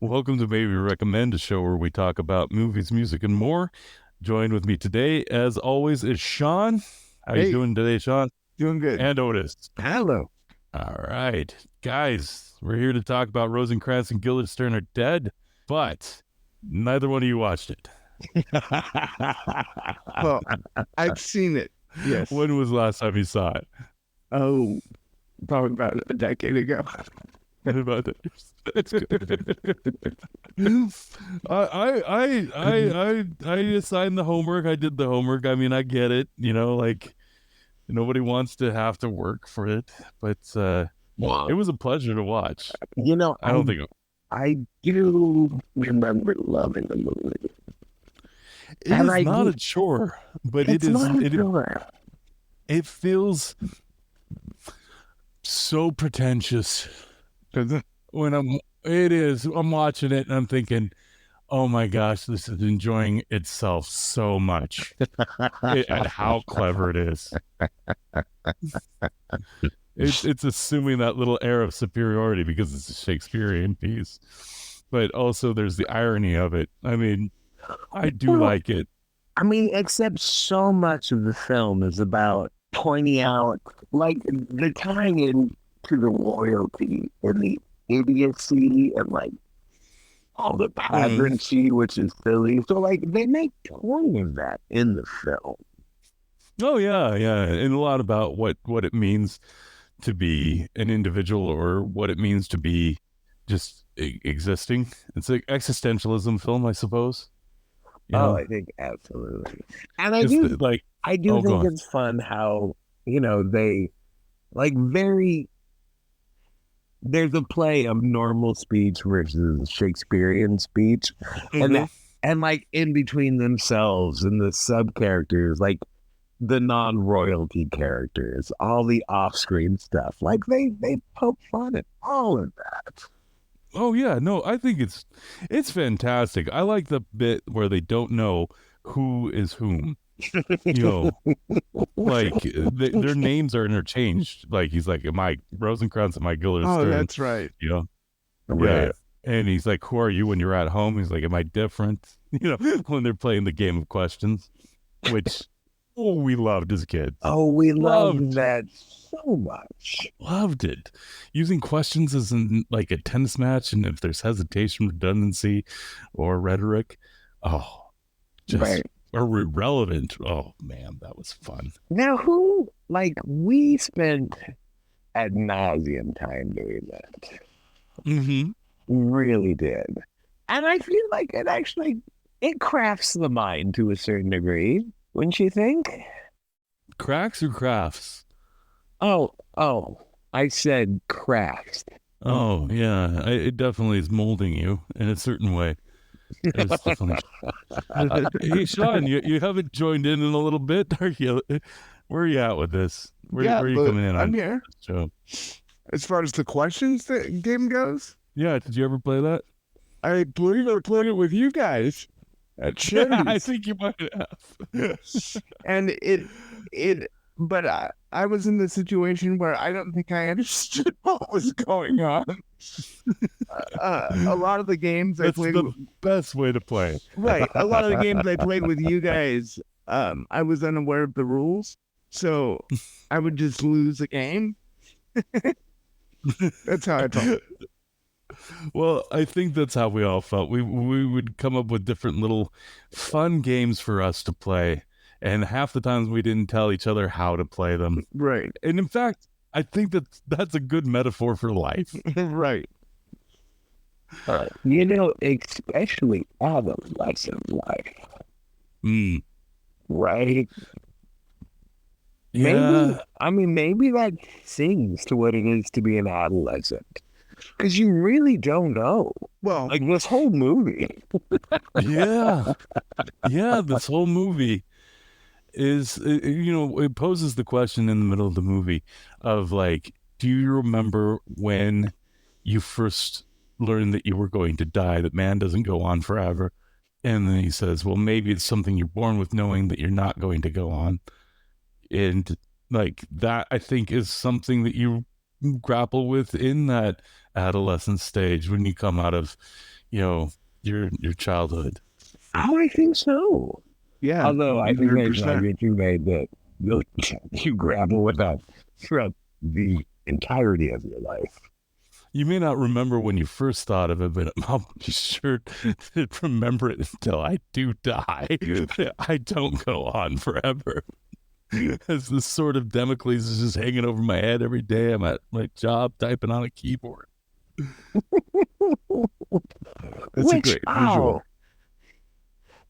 Welcome to Maybe Recommend, a show where we talk about movies, music, and more. Joined with me today, as always, is Sean. How you Hey, doing today, Sean? doing good. And Otis. Hello. All right. Guys, we're here to talk about Rosencrantz and Guildenstern are dead, but neither one of you watched it. Well, I've seen it. Yes. When was the last time you saw it? Oh, probably about a decade ago. What about that? That's good. I assigned the homework. I did the homework. I mean, I get it. Like nobody wants to have to work for it, but Wow. it was a pleasure to watch. You know, I don't think I do remember loving the movie. it And is I not do, a chore, but it's not a thriller. it feels so pretentious when I'm watching it and I'm thinking, oh my gosh, this is enjoying itself so much. And how clever it is. It's assuming that little air of superiority because it's a Shakespearean piece. But also there's the irony of it. I mean, I do Well, like it. I mean, except so much of the film is about pointing out, like, the tying in to the royalty and the idiocy and, like, all the pageantry, which is silly. So, like, they make point of that in the film. Oh yeah, yeah. And a lot about what it means to be an individual or what it means to be just existing. It's like existentialism film, I suppose. You Oh, know, I think absolutely. And just like, I do oh, go think on. it's fun how, they like there's a play of normal speech versus Shakespearean speech. And Mm-hmm. that, and like in between themselves and the sub characters, like the non-royalty characters, all the off-screen stuff. Like they poke fun at all of that. Oh yeah, no, I think it's fantastic. I like the bit where they don't know who is whom. You know, like their names are interchanged. Like he's like, "Am I Rosencrantz? Am I Oh, Guildenstern?" that's right. You know, Right. yeah. And he's like, "Who are you when you're at home?" He's like, "Am I different?" You know, when they're playing the game of questions, which we loved as kids. Oh, we loved Loved, that so much. loved it. Using questions as in like a tennis match, and if there's hesitation, redundancy, or rhetoric, oh, just Right. irrelevant. Oh man, that was fun. Now, who, like, we spent ad nauseum time doing that. Mm-hmm. Really did. And I feel like it crafts the mind to a certain degree, wouldn't you think? Cracks or crafts? Oh, I said crafts. Oh yeah, it definitely is molding you in a certain way. It's definitely. Hey Sean, you haven't joined in a little bit, are you? Where are you at with this? Yeah, Where are you but coming in I'm on here. this show? As far as the questions that game goes, Yeah, did you ever play that? I believe I played it with you guys at Yeah, I Charities. think you might have. And but I was in the situation where I don't think I understood what was going on. A lot of the games I That's played, the best way to play. right? A lot of the games I played with you guys, I was unaware of the rules, so I would just lose a game. That's how I felt. Well, I think that's how we all felt. We would come up with different little fun games for us to play, and half the times we didn't tell each other how to play them. Right, And in fact, I think that's a good metaphor for life. right. Especially adolescent life, Mm. right? Yeah, Maybe that sings to what it is to be an adolescent. Because you really don't know. Well, like this whole movie. yeah, yeah. This whole movie is, it poses the question in the middle of the movie of like, do you remember when you first learned that you were going to die, that man doesn't go on forever? And then he says, well, maybe it's something you're born with, knowing that you're not going to go on. And like that, I think, is something that you grapple with in that adolescent stage when you come out of, your childhood. Oh, I think so. Yeah, Although I think there's an 100%. argument you made that you grapple with that throughout the entirety of your life. You may not remember when you first thought of it, but I'll be sure to remember it until I do die. I don't go on forever. As this sword of Damocles is just hanging over my head every day. I'm at my job typing on a keyboard. That's a great visual.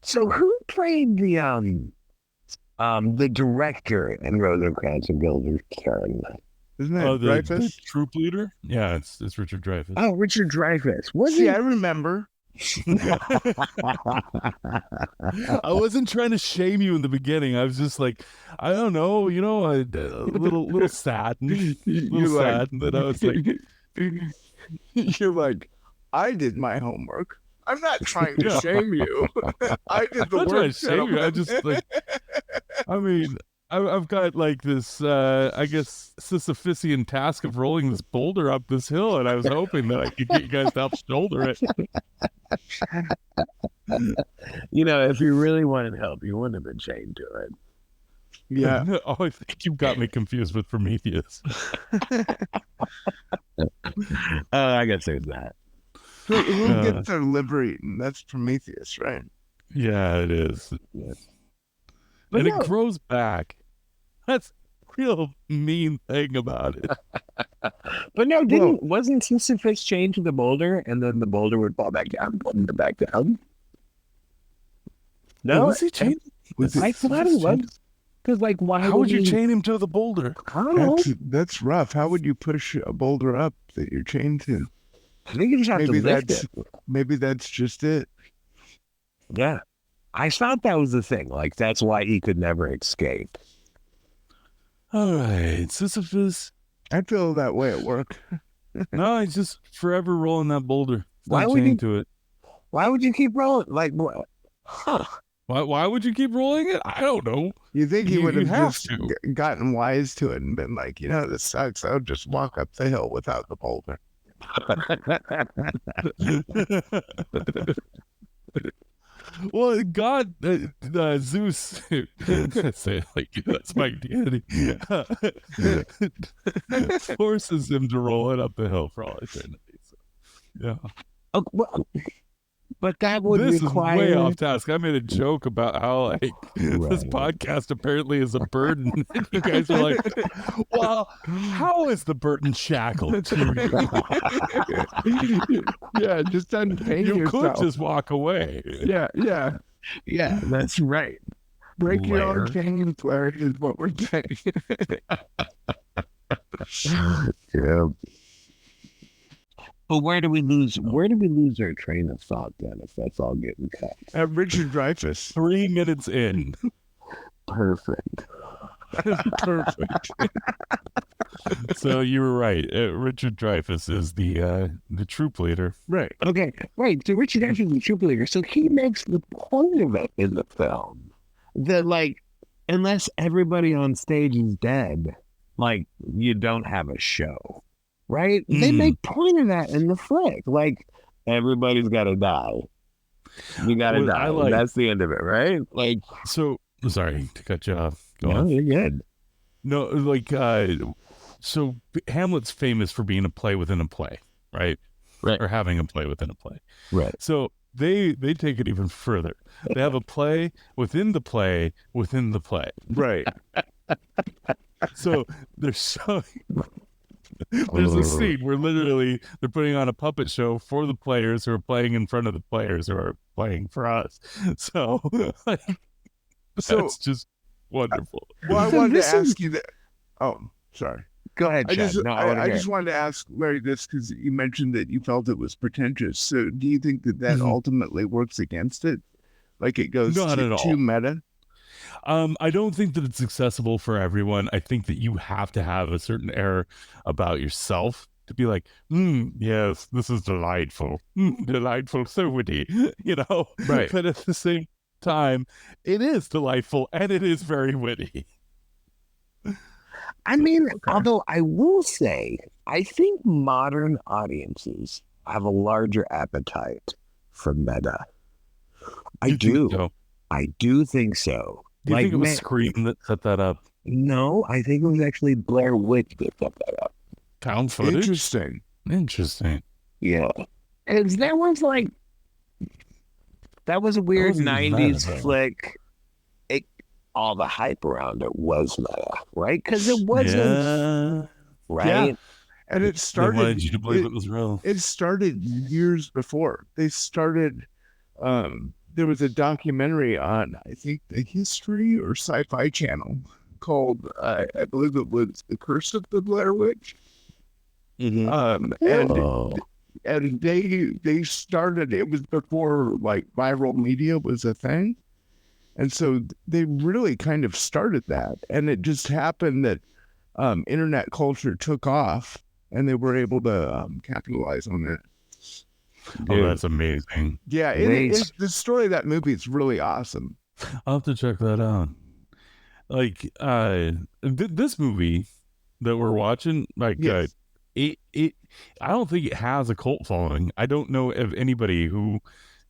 So who played the director in Rosencrantz and Guildenstern? Isn't that the Dreyfuss? troop leader? Yeah, it's Richard Dreyfuss. Oh, Richard Dreyfuss. See, I remember. I wasn't trying to shame you in the beginning. I was just like, I don't know, a little sad, sad that I was like, you're like, I did my homework. I'm not trying to shame you. I did the I'm not trying work. to shame you. I just like, I mean, I've got like this, I guess, Sisyphusian task of rolling this boulder up this hill, and I was hoping that I could get you guys to help shoulder it. If you really wanted help, you wouldn't have been chained to it. Yeah. Oh, I think you got me confused with Prometheus. I guess there's that. Who gets their liver eaten? That's Prometheus, right? Yeah, it is. Yes. And it grows back. That's the real mean thing about it. But no, wasn't Sisyphus chained to the boulder, and then the boulder would fall back down, pulling it back down? No, was he chained? I thought he was. Because, like, why? How would you chain him to the boulder? I don't know. That's rough. How would you push a boulder up that you're chained to? I think you just have to lift it. Maybe that's just it. Yeah. I thought that was the thing. Like, that's why he could never escape. All right, Sisyphus. I feel that way at work. No, he's just forever rolling that boulder. Why would chained to it? Why would you keep rolling? Like, what? Huh. Why would you keep rolling it? I don't know. You think he would have just to. gotten wise to it and been like, this sucks. I'll just walk up the hill without the boulder. Well, God, Zeus, say it like that's my deity, forces him to roll it up the hill for all eternity. So, yeah. Oh, well, but that would require... This is way off task. I made a joke about how this podcast apparently is a burden. And you guys are like, well, how is the burden shackled to you? Yeah, just unpain yourself. You could just walk away. Yeah, that's right. Break your own chains, Larry, is what we're saying. Yeah. But where do we lose our train of thought then, if that's all getting cut? Richard Dreyfuss. 3 minutes in. Perfect. Perfect. So you were right. Richard Dreyfuss is the troop leader. Right. Okay. Right. So Richard Dreyfuss is the troop leader. So he makes the point of it in the film that, like, unless everybody on stage is dead, like, you don't have a show. Right? They make point of that in the flick. Like, everybody's got to die. You got to die. That's the end of it, right? Like, so sorry to cut you off. Go on. You're good. No, like, so Hamlet's famous for being a play within a play, right? Right. Or having a play within a play. Right. So they take it even further. They have a play within the play within the play. Right. So there's a scene where literally they're putting on a puppet show for the players who are playing in front of the players who are playing for us. So that's just wonderful. Well, I wanted to ask you that. Oh, sorry. Go ahead, Chad. I just wanted to ask Larry this because you mentioned that you felt it was pretentious. So do you think that ultimately works against it? Like it goes too meta? I don't think that it's accessible for everyone. I think that you have to have a certain air about yourself to be like, yes, this is delightful. Delightful, so witty, Right. But at the same time, it is delightful and it is very witty. I mean, although I will say, I think modern audiences have a larger appetite for meta. I You do. think so? I do think so. Do you think it was Scream that set that up? No, I think it was actually Blair Witch that set that up. Found footage? Interesting. Yeah. And that was a weird 90s flick. All the hype around it was meta, right? Because it wasn't, right? Yeah. And it started. They wanted you to believe it was real. It started years before. They started. There was a documentary on, I think, the History or Sci-Fi Channel called, I believe it was The Curse of the Blair Witch. Mm-hmm. And they started. It was before like viral media was a thing. And so they really kind of started that. And it just happened that internet culture took off and they were able to capitalize on it. Oh, that's amazing. Yeah, it's the story of that movie is really awesome. I'll have to check that out. Like, this movie that we're watching, like, Yes. I don't think it has a cult following. I don't know of anybody who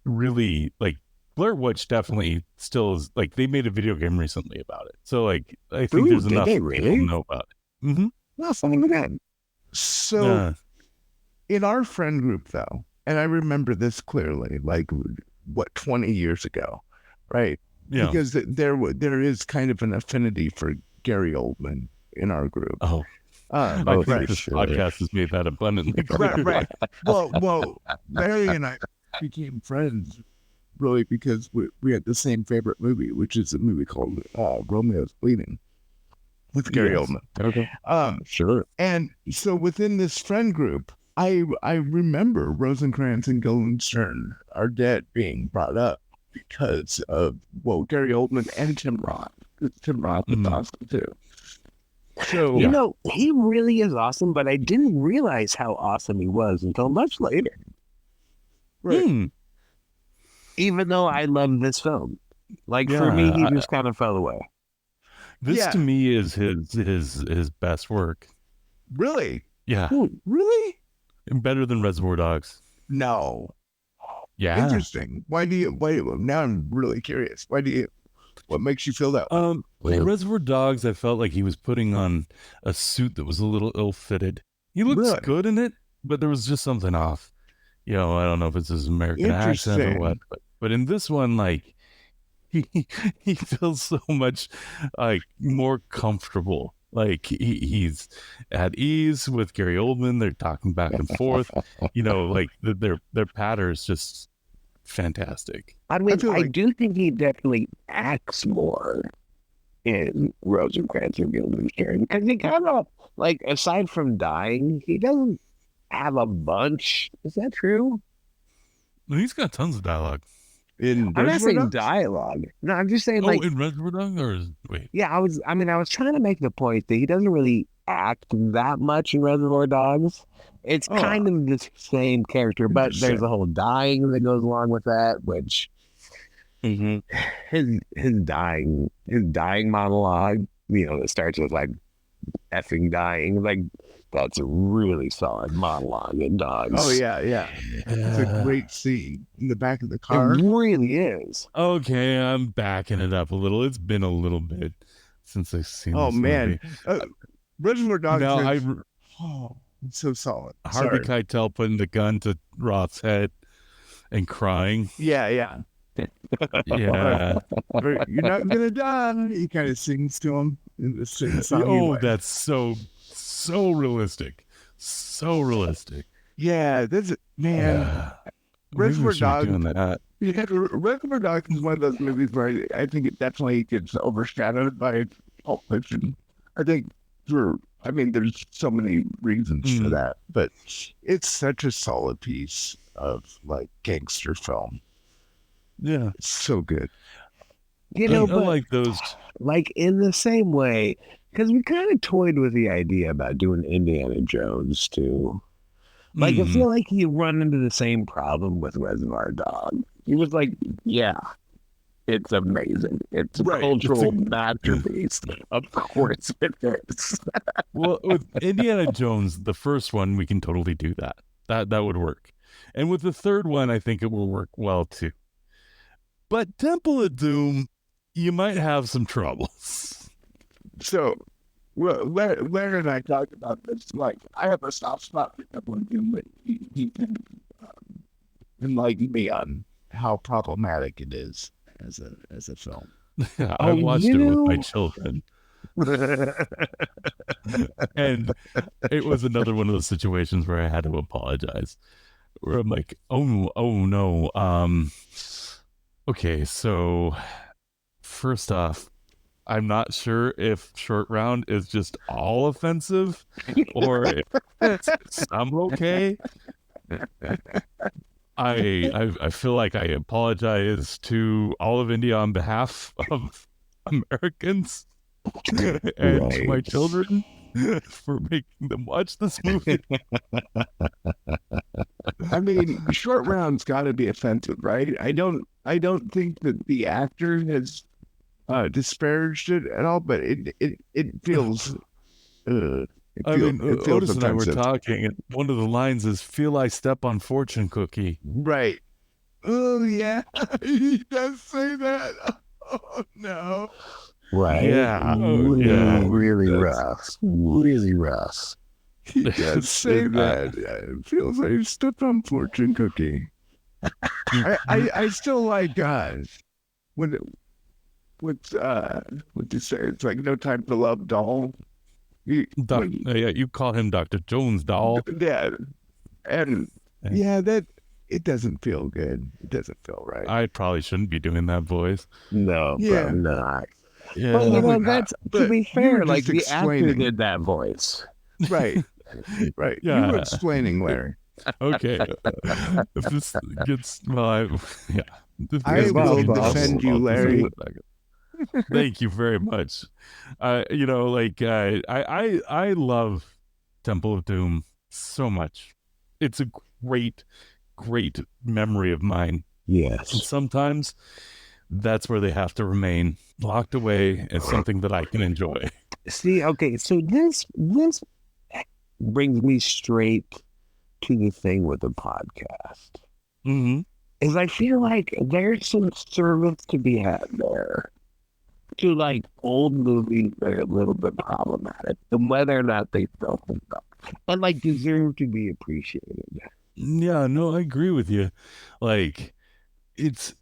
really, like, Blair Witch definitely still is, like, they made a video game recently about it. So, like, I think there's enough people to know about it. Mm-hmm. Well, something again. So, in our friend group, though, and I remember this clearly, like, 20 years ago, right? Yeah. Because there is kind of an affinity for Gary Oldman in our group. Oh, I think this podcast has made that abundantly clear. Right. Well, Larry and I became friends really because we had the same favorite movie, which is a movie called Romeo's Bleeding with Gary Oldman. Okay. Sure. And so within this friend group, I remember Rosencrantz and Guildenstern are dead being brought up because of Gary Oldman and Tim Roth. Tim Roth is awesome too. So you know, he really is awesome, but I didn't realize how awesome he was until much later. Right. Even though I love this film, like for me, he just kind of fell away. This to me is his best work. Really? Yeah. Really? Better than Reservoir Dogs. No. Yeah. Interesting. Why now I'm really curious. What makes you feel that way? Reservoir Dogs, I felt like he was putting on a suit that was a little ill-fitted. He looks good in it, but there was just something off. I don't know if it's his American accent or what, but in this one, like, he feels so much like more comfortable. Like he's at ease with Gary Oldman. They're talking back and forth. Like their patter is just fantastic. I mean, I do think he definitely acts more in Rosencrantz or Guildenstern because he kind of, like, aside from dying, he doesn't have a bunch. Is that true? He's got tons of dialogue. I'm not saying dialogue. No, I'm just saying, like, in Reservoir Dogs, wait. Yeah, I was trying to make the point that he doesn't really act that much in Reservoir Dogs. It's kind of the same character, but there's a whole dying that goes along with that, which his dying monologue, that starts with like effing dying, like that's a really solid monologue in Dogs. Oh yeah. It's a great scene in the back of the car. It really is. Okay, I'm backing it up a little. It's been a little bit since I've seen this man. Reservoir Dogs. Now it's so solid. Harvey Keitel putting the gun to Roth's head and crying. Yeah. Yeah. You're not gonna die. He kind of sings to him in the song. Oh, that's so realistic. So realistic. Yeah, that's man. Yeah. Reservoir Dogs. Doing that. Yeah, Reservoir Dogs is one of those movies where I think it definitely gets overshadowed by Pulp Fiction. I think there's so many reasons for that, but it's such a solid piece of like gangster film. Yeah, it's so good. But like those, like in the same way, because we kind of toyed with the idea about doing Indiana Jones too. Like, I feel like you run into the same problem with Reservoir Dogs. He was like, yeah, it's amazing. It's a cultural masterpiece. Of course it is. Well, with Indiana Jones, the first one, we can totally do that. That would work. And with the third one, I think it will work well too. But Temple of Doom, you might have some troubles. So, well, Larry and I talked about this. Like, I have a soft spot for Temple of Doom, but he can enlighten me on how problematic it is as a film. I watched it with my children. And it was another one of those situations where I had to apologize. Where I'm like, oh no. Okay, so first off, I'm not sure if Short Round is just all offensive or if it's some okay. I feel like I apologize to all of India on behalf of Americans and to my children for making them watch this movie. I mean, Short Round's got to be offensive, right? I don't think that the actor has disparaged it at all, but it feels. It feels Otis and I were offensive. talking, and one of the lines is, "Feel I step on fortune cookie." Right. Oh yeah, he does say that. Oh no. Right. Yeah. Really rough. Really rough. He does say that. It feels like he stepped on fortune cookie. I still like when you say it's like No Time to Love doll. You call him Dr. Jones doll. Yeah, and yeah, that it doesn't feel good. It doesn't feel right. I probably shouldn't be doing that voice. No, Yeah. probably not. Yeah. But you know, Probably that's not. to But be you fair, were like just the actor explaining. did that voice. Right. Right. You Yeah. were explaining, Larry. Okay. If this gets If this I gets will into defend you, I'll Larry. just let that go. Thank you very much. I love Temple of Doom so much. It's a great memory of mine. And Yes. sometimes that's where they have to remain locked away as something that I can enjoy. See, okay, so this brings me straight to the thing with the podcast. Mm-hmm. Is I feel like there's some service to be had there to like old movies that are a little bit problematic and whether or not they still hold up and like deserve to be appreciated. Yeah, no, I agree with you. Like, it's,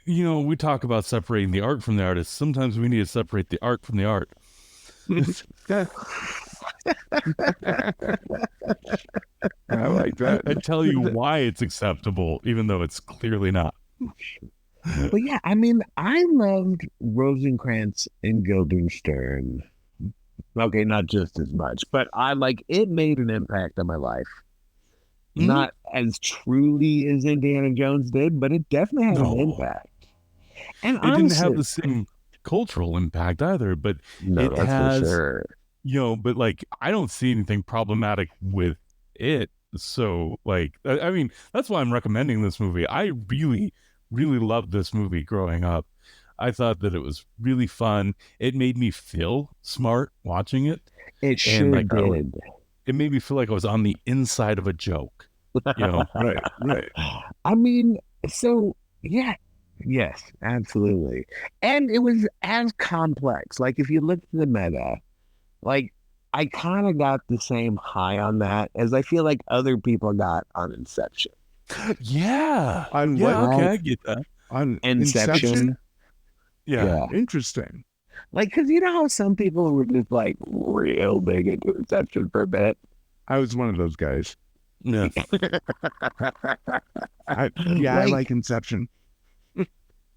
we talk about separating the art from the artist. Sometimes we need to separate the art from the art. I like that. And tell you why it's acceptable, even though it's clearly not. But yeah, I mean, I loved Rosencrantz and Guildenstern. Okay, not just as much, but it made an impact on my life. Mhm. Not as truly as Indiana Jones did, but it definitely had an No. impact. And It didn't have honestly, the same cultural impact either, but no, it that's has, for sure. but like, I don't see anything problematic with it. So, like, I mean, that's why I'm recommending this movie. I really, really loved this movie growing up. I thought that it was really fun. It made me feel smart watching it. It sure like, did. It made me feel like I was on the inside of a joke. Right. I mean, so yeah, yes, absolutely. And it was as complex. Like if you look at the meta, like I kind of got the same high on that as I feel like other people got on Inception. Yeah. On Yeah, what? okay, I get that. On Inception. Yeah. Interesting. Like, because you know how some people were just like real big into Inception for a bit. I was one of those guys. Yeah. I like Inception.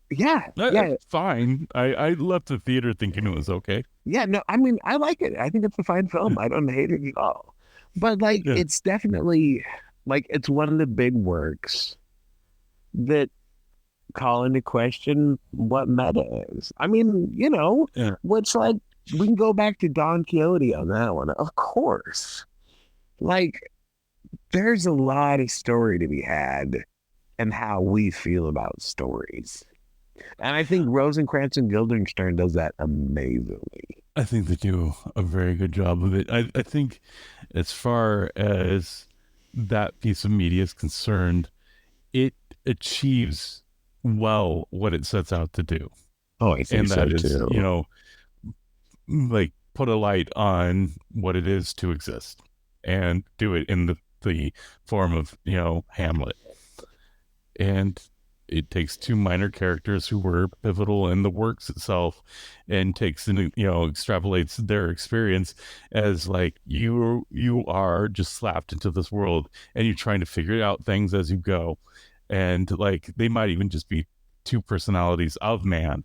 Yeah, yeah, It's fine. I left the theater thinking it was okay. yeah. No, I mean, I like it. I think it's a fine film. I don't hate it at all. But like, Yeah. it's definitely like it's one of the big works that call into question what meta is. I mean, Yeah. what's like we can go back to Don Quixote on that one, of course. Like, there's a lot of story to be had and how we feel about stories. And I think Rosencrantz and Guildenstern does that amazingly. I think they do a very good job of it. I think as far as that piece of media is concerned, it achieves well what it sets out to do. Oh, I think And so that is, too. like put a light on what it is to exist and do it in the form of, Hamlet. And it takes two minor characters who were pivotal in the works itself and takes and extrapolates their experience as like you are just slapped into this world and you're trying to figure out things as you go, and like they might even just be two personalities of man,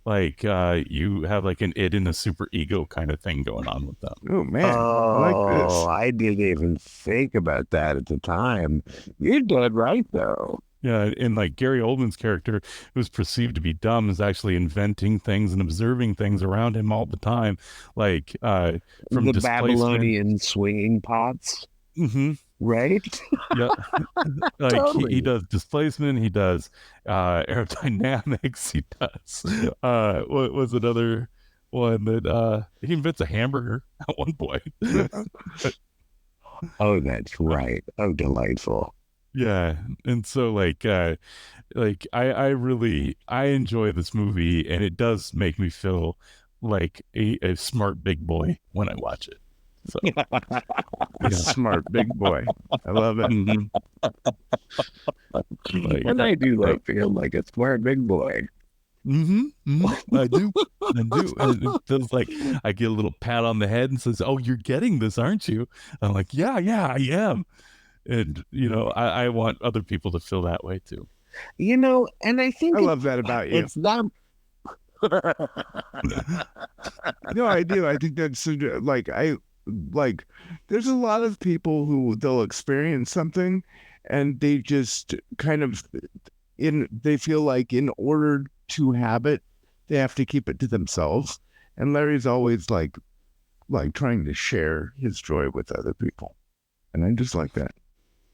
like you have like an id and a super ego kind of thing going on with them. Oh man, I like Oh, this. I didn't even think about that at the time. You're dead right, though. Yeah, and like Gary Oldman's character, who's perceived to be dumb, is actually inventing things and observing things around him all the time, like from The displacement. Babylonian swinging pots, Hmm. right? Yeah, like he Totally. does displacement, he does aerodynamics, he does what was another one that he invents a hamburger at one point. Oh, that's right. Oh, delightful. Yeah, and so like I really I enjoy this movie, and it does make me feel like a smart big boy when I watch it. So A smart big boy. I love it. mhm. Like And I do like feel like a smart big boy. I do, and it feels like I get a little pat on the head and says, "Oh, you're getting this, aren't you?" I'm like, "Yeah, I am," and I want other people to feel that way too. And I think I love that about you. it's not. No, I do. I think that's like like. There's a lot of people who they'll experience something, and they just kind of they feel like in order to have it, they have to keep it to themselves. And Larry's always like trying to share his joy with other people, and I just like that.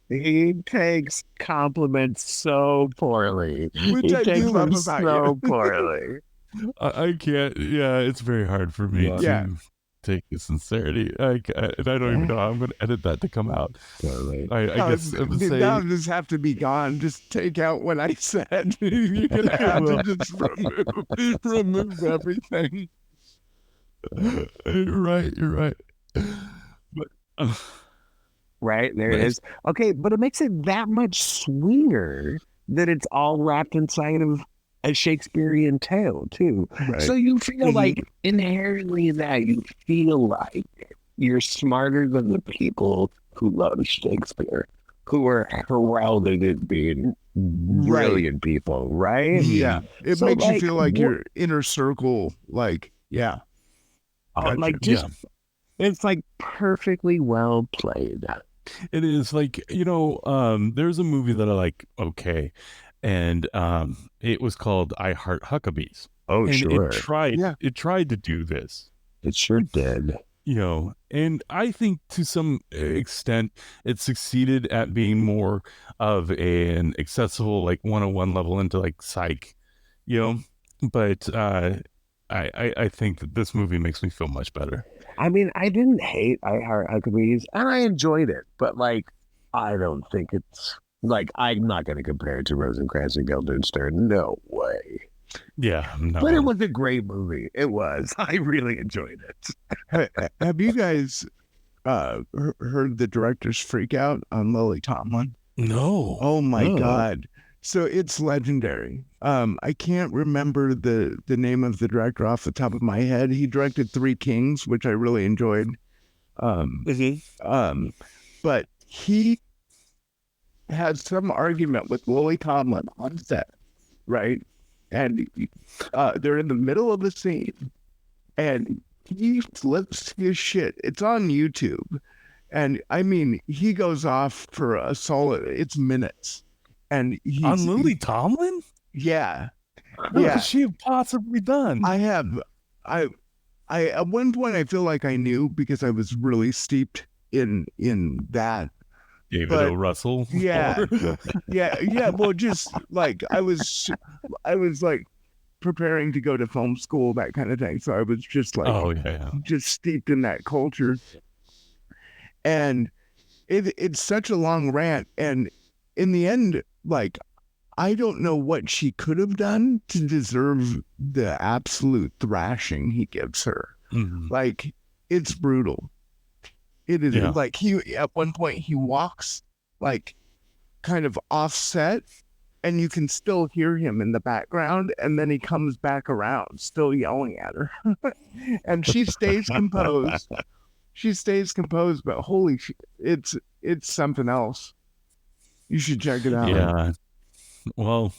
He takes compliments so poorly. Which He I do takes love them about so you. poorly. I can't. Yeah, it's very hard for me Yeah. Yeah. to take his sincerity. And I don't even know how I'm going to edit that to come out. Totally. I Now, guess I would now say this have to be gone. Just take out what I said. You're gonna have to just remove everything. you're right. You're right. But Right? There it nice. is. Okay, but it makes it that much sweeter that it's all wrapped inside of a Shakespearean tale, too. Right. So you feel Mhm. like inherently in that you feel like you're smarter than the people who love Shakespeare, who are heralded as being brilliant people, right? Yeah. It So, makes you like, feel like what- your inner circle, yeah. Gotcha. like just it's like perfectly well played. It is like, there's a movie that I like, okay, and it was called I Heart Huckabees. Oh, And sure. Yeah. it tried to do this, It sure did. and I think to some extent it succeeded at being more of an accessible like 101 level into like psych, you know, but I think that this movie makes me feel much better. I mean, I didn't hate I Heart Huckabees, and I enjoyed it, but like, I don't think it's like I'm not going to compare it to Rosencrantz and Guildenstern. No way. Yeah, no. But it was a great movie. It was. I really enjoyed it. Have you guys heard the director's freak out on Lily Tomlin? No. Oh my Oh. God. So it's legendary. I can't remember the name of the director off the top of my head. He directed Three Kings, which I really enjoyed. But he had some argument with Lily Tomlin on set, right? And they're in the middle of the scene, and he flips his shit. It's on YouTube, and I mean, he goes off for a solid. It's minutes, and he's On Lily Tomlin? yeah. What Yeah. could she have possibly done? I at one point I feel like I knew because I was really steeped in that. David but- O. Russell. Yeah. Yeah. Well, just like I was like preparing to go to film school, that kind of thing. So I was just like Oh yeah. just steeped in that culture. And it's such a long rant. And in the end, like, I don't know what she could have done to deserve the absolute thrashing he gives her. Mhm. Like, it's brutal. It is Yeah. like at one point he walks like kind of offset, and you can still hear him in the background, and then he comes back around still yelling at her. And she stays composed. She stays composed, but holy it's something else. You should check it out. Yeah. Well,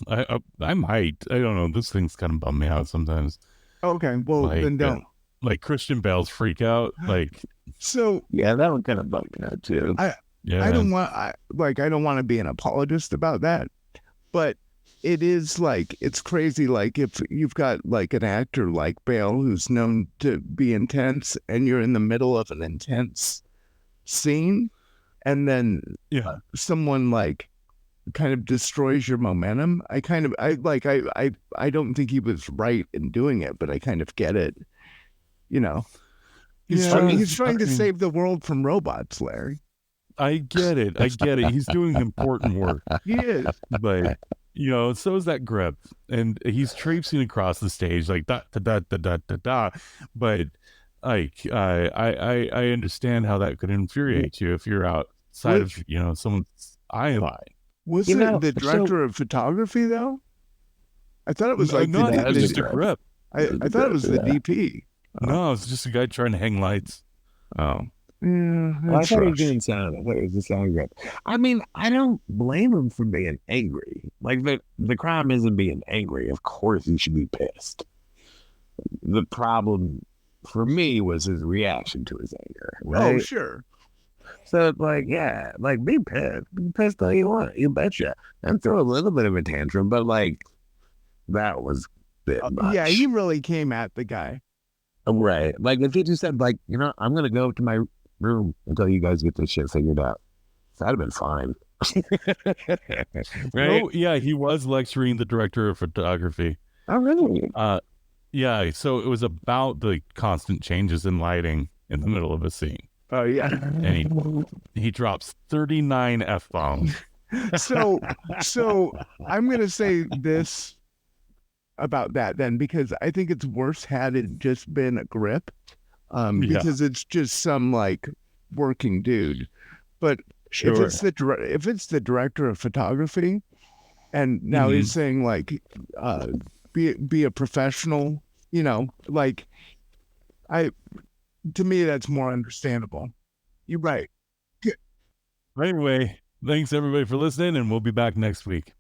I might. I don't know. This thing's kind of bummed me out sometimes. Okay, well then don't. Like Christian Bale's freak out. Like, So Yeah, that one kind of bugged me out too. yeah. I don't want to be an apologist about that, but it is like, it's crazy. Like, if you've got like an actor like Bale who's known to be intense, and you're in the middle of an intense scene, and then Yeah. someone like kind of destroys your momentum. I don't think he was right in doing it, but I kind of get it. You know, he's trying to save the world from robots, Larry. I get it. He's doing important work. He is. But so is that grip, and he's traipsing across the stage like da da da da da da da. But like, I understand how that could infuriate you if you're outside of someone's eye line. Was it the director of photography though? I thought it was like no, it was just a grip. I thought it was the DP. No, it's just a guy trying to hang lights. Oh. Yeah, well, I thought he was doing sound. I thought it was the sound grip. I mean, I don't blame him for being angry. Like, the crime isn't being angry. Of course, he should be pissed. The problem for me was his reaction to his anger. Right? Oh, sure. So it's like, yeah, like be pissed all you want, you betcha, and throw a little bit of a tantrum. But like, that was a bit much. Yeah, he really came at the guy. Right. Like, if he just said, like, I'm gonna go to my room until you guys get this shit figured out, that'd have been fine. Right? Oh, yeah, he was lecturing the director of photography. Oh, really? Yeah, so it was about the constant changes in lighting in the middle of a scene. Oh, yeah. And he drops 39 F-bombs. So I'm going to say this about that then, because I think it's worse had it just been a grip, because it's just some like working dude. But Sure. if it's the director of photography, and now he's saying like, be a professional, like, to me, that's more understandable. You're right. Anyway, thanks everybody for listening, and we'll be back next week.